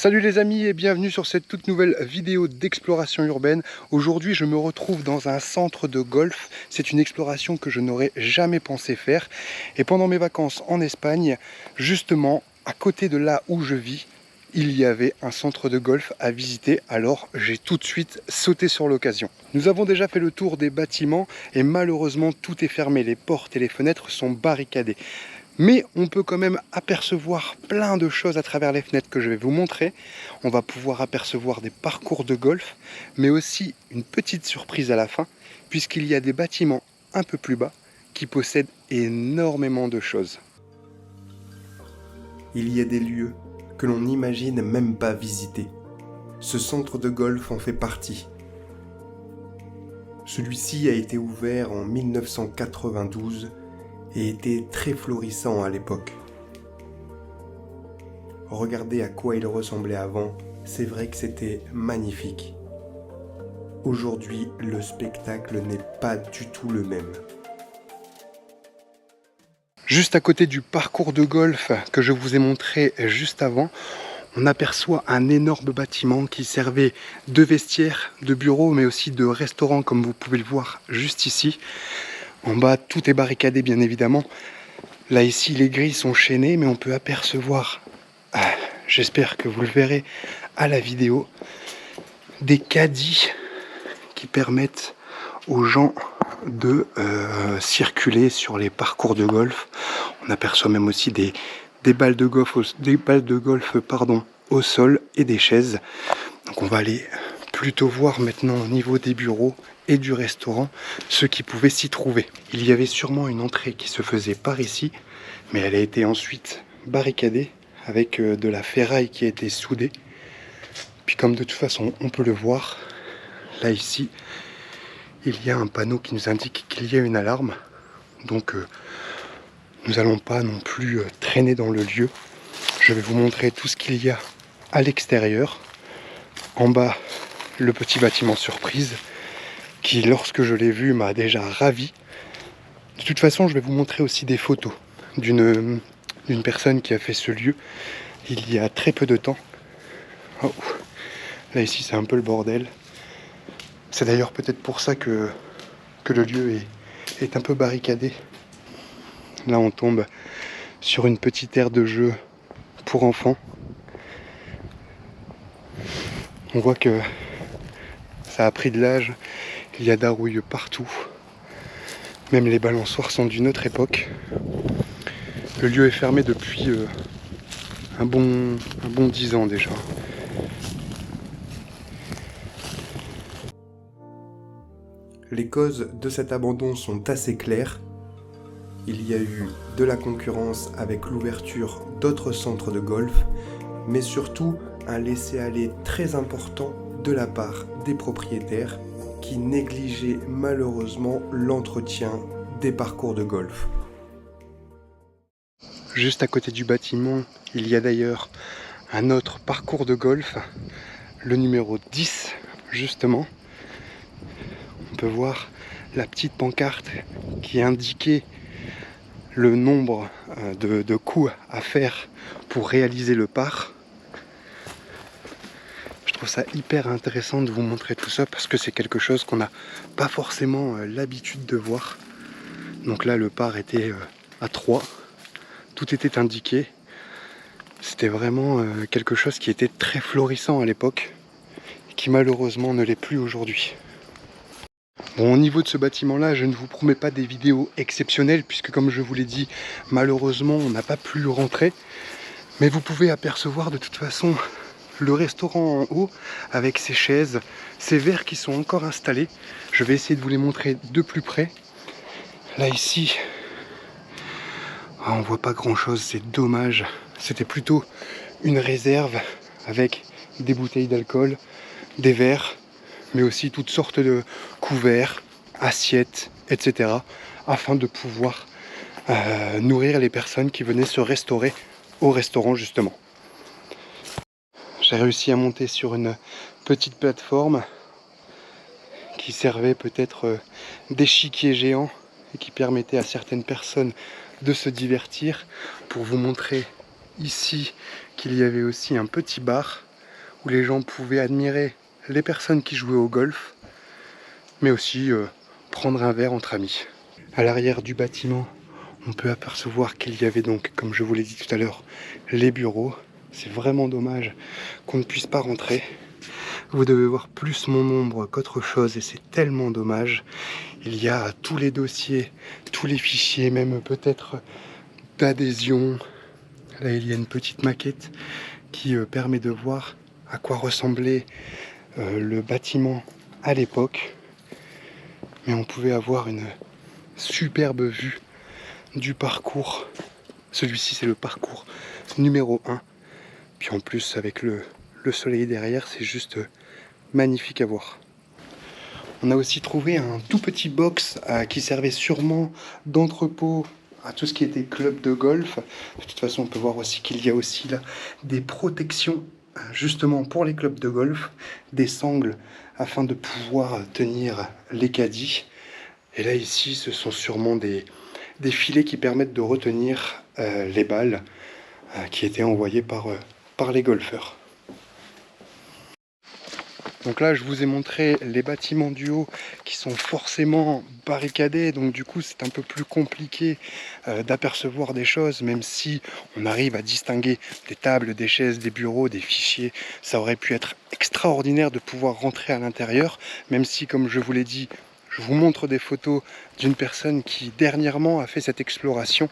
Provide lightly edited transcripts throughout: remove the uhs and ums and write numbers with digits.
Salut les amis et bienvenue sur cette toute nouvelle vidéo d'exploration urbaine. Aujourd'hui je me retrouve dans un centre de golf. C'est une exploration que je n'aurais jamais pensé faire. Et pendant mes vacances en Espagne, justement à côté de là où je vis, il y avait un centre de golf à visiter. Alors j'ai tout de suite sauté sur l'occasion. Nous avons déjà fait le tour des bâtiments et malheureusement tout est fermé. Les portes et les fenêtres sont barricadées. Mais on peut quand même apercevoir plein de choses à travers les fenêtres que je vais vous montrer. On va pouvoir apercevoir des parcours de golf, mais aussi une petite surprise à la fin, puisqu'il y a des bâtiments un peu plus bas qui possèdent énormément de choses. Il y a des lieux que l'on n'imagine même pas visiter. Ce centre de golf en fait partie. Celui-ci a été ouvert en 1992 et était très florissant à l'époque. Regardez à quoi il ressemblait avant, c'est vrai que c'était magnifique. Aujourd'hui, le spectacle n'est pas du tout le même. Juste à côté du parcours de golf que je vous ai montré juste avant, on aperçoit un énorme bâtiment qui servait de vestiaire, de bureau, mais aussi de restaurant, comme vous pouvez le voir juste ici. En bas, tout est barricadé, bien évidemment. Là, ici, les grilles sont chaînées, mais on peut apercevoir, j'espère que vous le verrez à la vidéo, des caddies qui permettent aux gens de circuler sur les parcours de golf. On aperçoit même aussi des balles de golf, au sol et des chaises. Donc on va aller plutôt voir maintenant au niveau des bureaux et du restaurant ce qui pouvait s'y trouver. Il y avait sûrement une entrée qui se faisait par ici, mais elle a été ensuite barricadée avec de la ferraille qui a été soudée. Puis comme de toute façon on peut le voir, là ici, il y a un panneau qui nous indique qu'il y a une alarme. Donc nous n'allons pas non plus traîner dans le lieu. Je vais vous montrer tout ce qu'il y a à l'extérieur. En bas, le petit bâtiment surprise qui, lorsque je l'ai vu, m'a déjà ravi. De toute façon, je vais vous montrer aussi des photos d'une personne qui a fait ce lieu il y a très peu de temps. Oh. Là ici, c'est un peu le bordel. C'est d'ailleurs peut-être pour ça que le lieu est un peu barricadé. Là, on tombe sur une petite aire de jeu pour enfants. On voit que ça a pris de l'âge. Il y a darouille partout. Même les balançoires sont d'une autre époque. Le lieu est fermé depuis un bon 10 ans déjà. Les causes de cet abandon sont assez claires. Il y a eu de la concurrence avec l'ouverture d'autres centres de golf, mais surtout un laisser-aller très important de la part des propriétaires qui négligeaient malheureusement l'entretien des parcours de golf. Juste à côté du bâtiment, il y a d'ailleurs un autre parcours de golf, le numéro 10 justement. On peut voir la petite pancarte qui indiquait le nombre de coups à faire pour réaliser le par. Je trouve ça hyper intéressant de vous montrer tout ça parce que c'est quelque chose qu'on n'a pas forcément l'habitude de voir. Donc là, le par était à 3. Tout était indiqué. C'était vraiment quelque chose qui était très florissant à l'époque et qui malheureusement ne l'est plus aujourd'hui. Bon, au niveau de ce bâtiment-là, je ne vous promets pas des vidéos exceptionnelles puisque comme je vous l'ai dit, malheureusement, on n'a pas pu rentrer. Mais vous pouvez apercevoir de toute façon le restaurant en haut avec ses chaises, ces verres qui sont encore installés. Je vais essayer de vous les montrer de plus près. Là, ici, on voit pas grand-chose, c'est dommage. C'était plutôt une réserve avec des bouteilles d'alcool, des verres, mais aussi toutes sortes de couverts, assiettes, etc. afin de pouvoir nourrir les personnes qui venaient se restaurer au restaurant justement. J'ai réussi à monter sur une petite plateforme qui servait peut-être d'échiquier géant et qui permettait à certaines personnes de se divertir. Pour vous montrer ici qu'il y avait aussi un petit bar où les gens pouvaient admirer les personnes qui jouaient au golf, mais aussi prendre un verre entre amis. À l'arrière du bâtiment, on peut apercevoir qu'il y avait donc, comme je vous l'ai dit tout à l'heure, les bureaux. C'est vraiment dommage qu'on ne puisse pas rentrer. Vous devez voir plus mon ombre qu'autre chose et c'est tellement dommage. Il y a tous les dossiers, tous les fichiers, même peut-être d'adhésion. Là, il y a une petite maquette qui permet de voir à quoi ressemblait le bâtiment à l'époque. Mais on pouvait avoir une superbe vue du parcours. Celui-ci, c'est le parcours numéro 1. Puis en plus, avec le soleil derrière, c'est juste magnifique à voir. On a aussi trouvé un tout petit box qui servait sûrement d'entrepôt à tout ce qui était club de golf. De toute façon, on peut voir aussi qu'il y a aussi là des protections justement pour les clubs de golf, des sangles afin de pouvoir tenir les caddies. Et là ici, ce sont sûrement des filets qui permettent de retenir les balles qui étaient envoyées par les golfeurs. Donc là, je vous ai montré les bâtiments du haut qui sont forcément barricadés. Donc du coup, c'est un peu plus compliqué d'apercevoir des choses, même si on arrive à distinguer des tables, des chaises, des bureaux, des fichiers. Ça aurait pu être extraordinaire de pouvoir rentrer à l'intérieur, même si, comme je vous l'ai dit, je vous montre des photos d'une personne qui dernièrement a fait cette exploration.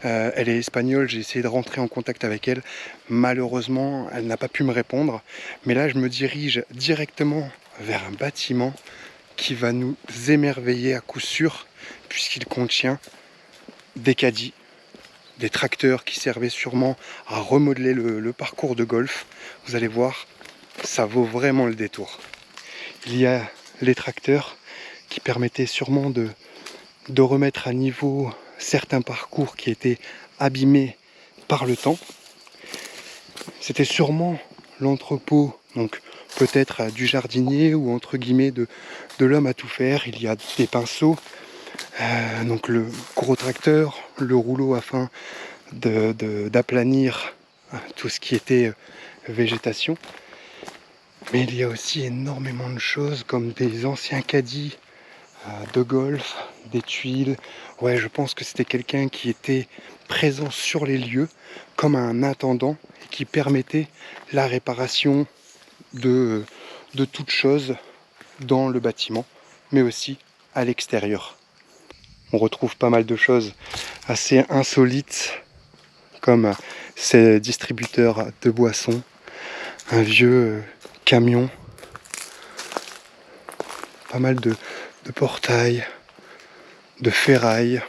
Elle est espagnole, j'ai essayé de rentrer en contact avec elle. Malheureusement, elle n'a pas pu me répondre. Mais là, je me dirige directement vers un bâtiment qui va nous émerveiller à coup sûr, puisqu'il contient des caddies, des tracteurs qui servaient sûrement à remodeler le parcours de golf. Vous allez voir, ça vaut vraiment le détour. Il y a les tracteurs qui permettait sûrement de remettre à niveau certains parcours qui étaient abîmés par le temps. C'était sûrement l'entrepôt, donc peut-être du jardinier ou entre guillemets de l'homme à tout faire. Il y a des pinceaux, donc le gros tracteur, le rouleau afin d'aplanir tout ce qui était végétation. Mais il y a aussi énormément de choses comme des anciens caddies de golf, des tuiles. Ouais, je pense que c'était quelqu'un qui était présent sur les lieux comme un intendant et qui permettait la réparation de toutes choses dans le bâtiment, mais aussi à l'extérieur. On retrouve pas mal de choses assez insolites comme ces distributeurs de boissons, un vieux camion, pas mal de portail, de ferraille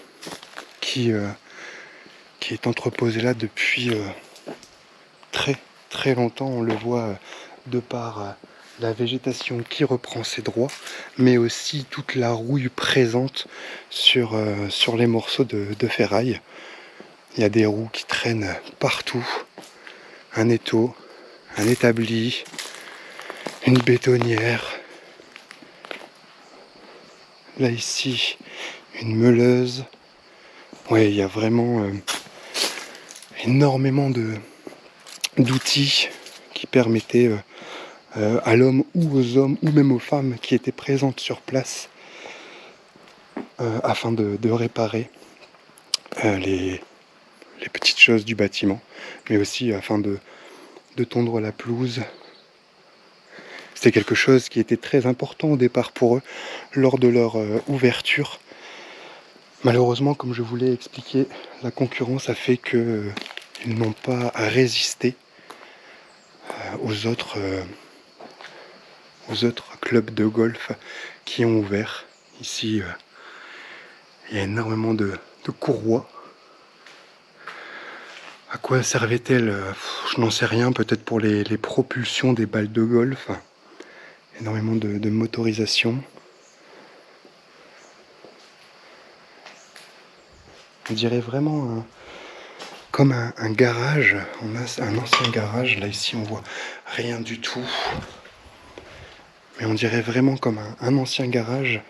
qui est entreposé là depuis très longtemps. On le voit de par la végétation qui reprend ses droits, mais aussi toute la rouille présente sur les morceaux de ferraille. Il y a des roues qui traînent partout, un étau, un établi, une bétonnière. Là ici, une meuleuse. Ouais, il y a vraiment énormément d'outils qui permettaient à l'homme ou aux hommes ou même aux femmes qui étaient présentes sur place afin de réparer les petites choses du bâtiment, mais aussi afin de tondre la pelouse. C'était quelque chose qui était très important au départ pour eux lors de leur ouverture. Malheureusement, comme je vous l'ai expliqué, la concurrence a fait qu'ils n'ont pas résisté aux autres clubs de golf qui ont ouvert. Ici, il y a énormément de courroies. À quoi servait-elle? Je n'en sais rien, peut-être pour les propulsions des balles de golf. Énormément de motorisation. On dirait vraiment comme un garage. On a un ancien garage. Là, ici, on voit rien du tout. Mais on dirait vraiment comme un ancien garage,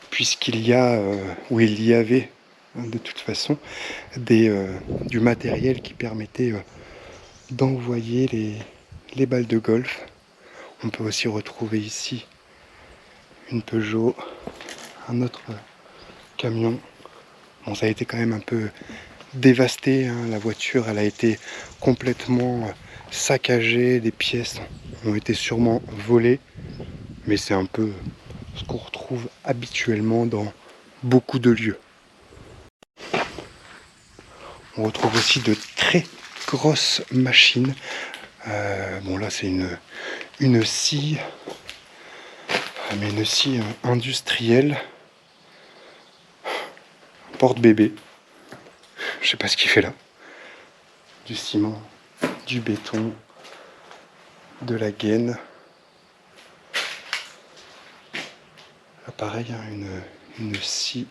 puisqu'il y a, ou il y avait, de toute façon, du matériel qui permettait d'envoyer les balles de golf. On peut aussi retrouver ici une Peugeot, un autre camion. Bon, ça a été quand même un peu dévasté, hein. La voiture, elle a été complètement saccagée, des pièces ont été sûrement volées, mais c'est un peu ce qu'on retrouve habituellement dans beaucoup de lieux. On retrouve aussi de très grosses machines. Bon là c'est une scie, mais une scie industrielle, porte-bébé. Je sais pas ce qu'il fait là. Du ciment, du béton, de la gaine. Là pareil, hein, une scie.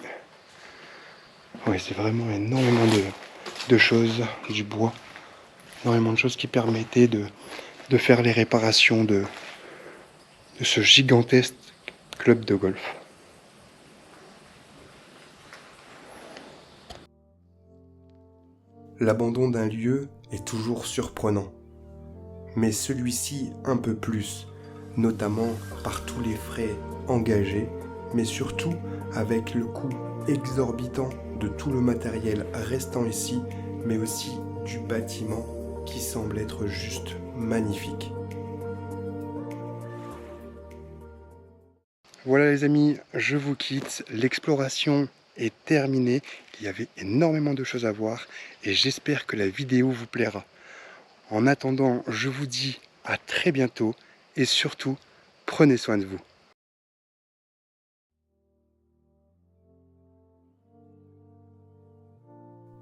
Oui, c'est vraiment énormément de choses, du bois. Énormément de choses qui permettaient de faire les réparations de ce gigantesque club de golf. L'abandon d'un lieu est toujours surprenant, mais celui-ci un peu plus, notamment par tous les frais engagés, mais surtout avec le coût exorbitant de tout le matériel restant ici, mais aussi du bâtiment qui semble être juste magnifique. Voilà les amis, je vous quitte, l'exploration est terminée, il y avait énormément de choses à voir et j'espère que la vidéo vous plaira. En attendant, je vous dis à très bientôt et surtout, prenez soin de vous.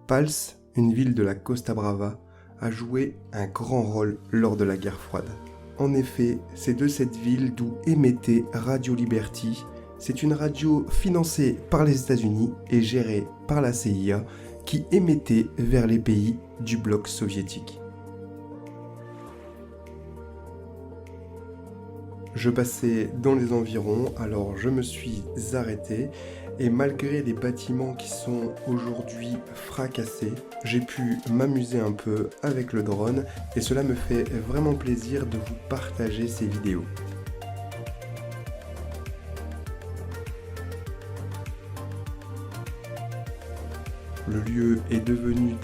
Pals, une ville de la Costa Brava, a joué un grand rôle lors de la guerre froide. En effet, c'est de cette ville d'où émettait Radio Liberty. C'est une radio financée par les États-Unis et gérée par la CIA qui émettait vers les pays du bloc soviétique. Je passais dans les environs, alors je me suis arrêté et malgré les bâtiments qui sont aujourd'hui fracassés, j'ai pu m'amuser un peu avec le drone et cela me fait vraiment plaisir de vous partager ces vidéos. Le lieu est devenu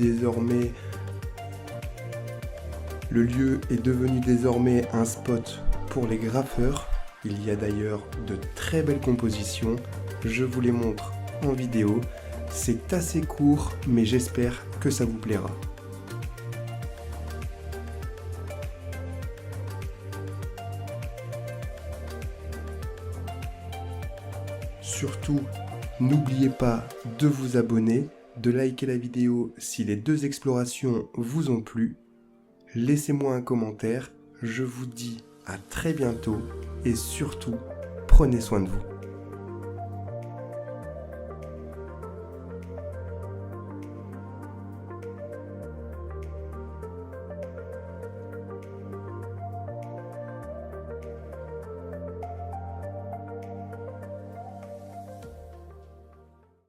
désormais un spot pour les graffeurs. Il y a d'ailleurs de très belles compositions. Je vous les montre en vidéo. C'est assez court, mais j'espère que ça vous plaira. Surtout, n'oubliez pas de vous abonner, de liker la vidéo si les deux explorations vous ont plu. Laissez-moi un commentaire. Je vous dis à très bientôt et surtout, prenez soin de vous.